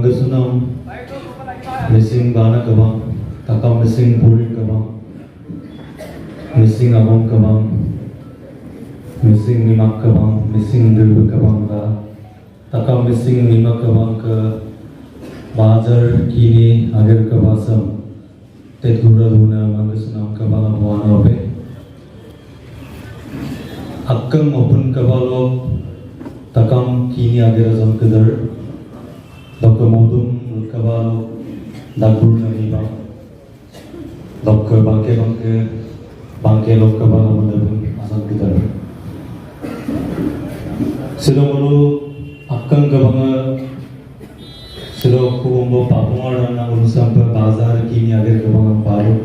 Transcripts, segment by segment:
Mangasunam missing Bana Kabang, Takam missing Purin Kabang, missing Abong Kabang, missing Nimak Kabang, missing Dilbu Kabang ka, Takam missing Nimak Kabang ka, Bazar Kini Agar Kabasam, Tetura Luna Mangasunam Kabang Buana Ope, Akkam Open Kabalo, Takam Kini Agar Azam Kadar, Dr. Modum Kabalo, Dagur Naniba, Dr. Bangke Lok Kabalo Mandabun Azam Kadar. Silomulu Akkam Kabanga, Silo Kumbo Papumar Rana Urusampa Bazar Kini Agar Kabanga Paru,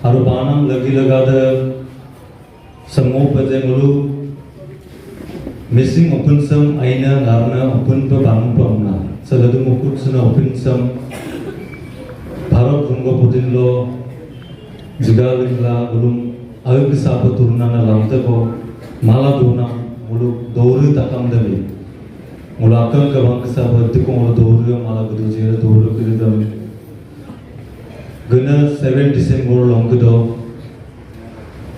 Arubanam Lagi Lagada, Samo Pazemulu. Missing open some aina garna open pa bangun pa umna. Saladu mukut suna open some Bharat rungo putin lo jigalingla ulum ayuk sapa turuna na lamta ko mala duna mulu doru takam davi. Mula akam kabang sapa tiko mulu doru mala kudu jera doru kudu davi. Guna 7 December long kudo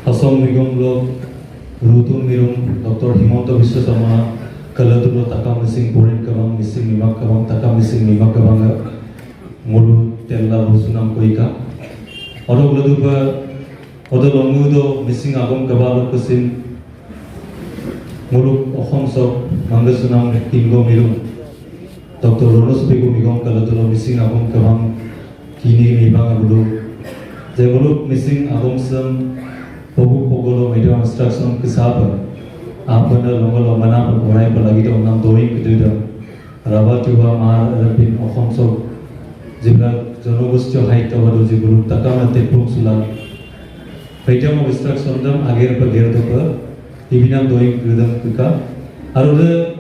Assam Nigam lo Rutu Mirum, Dr. Himanta Biswa Sarma, Kalatulo Takam missing Purin Kabang, missing Nimak Kabang, Takam missing Nimak Kabang, Mulu Tella Rusunam Koika. Odo Laduba, Odo Lomudo, missing Agam Kabalo Kusin, Mulu Ohomso, Mangasunam, Kingo Mirum, Dr. Ronos Bigu Migom Kalatulo, missing Agam Kabang, Kini Nibang Abulu, Zemulu missing Agam Sam. Pogu pogolo media instruction kisaba apana longolo mana pernai pelagi tu orang doing gitu dah rabat juga mar rabin okhomso jibla jonobus jo hai tawadu jibulu takama tepung sulan media mo instruction dam ager pa ger do pa ibinam doing gudam kika arude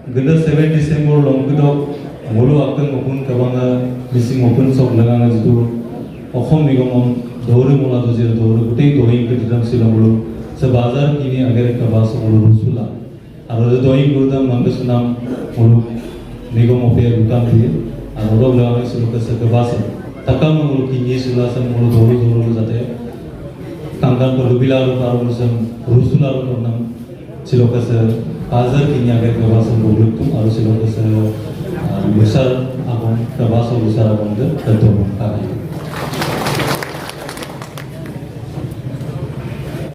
gunda 7 December long kudo mulu akkan opun kabanga missing opun sok laganga jitu okhom nigomom Doru mula tu sila doru, kutai doing kita sila mulu. Sebazar kini agar kabas mulu rusula. Aru doing kita Mangasunam mulu nigom opya bukan dia. Aru lawan sila kesa kabas. Takam mulu kini sila sem mulu doru jate. Kangkan perlu bila aru musam rusula aru nam sila kesa bazar kini agar kabas mulu tu aru sila kesa besar abang kabas besar abang tu tentu bukan.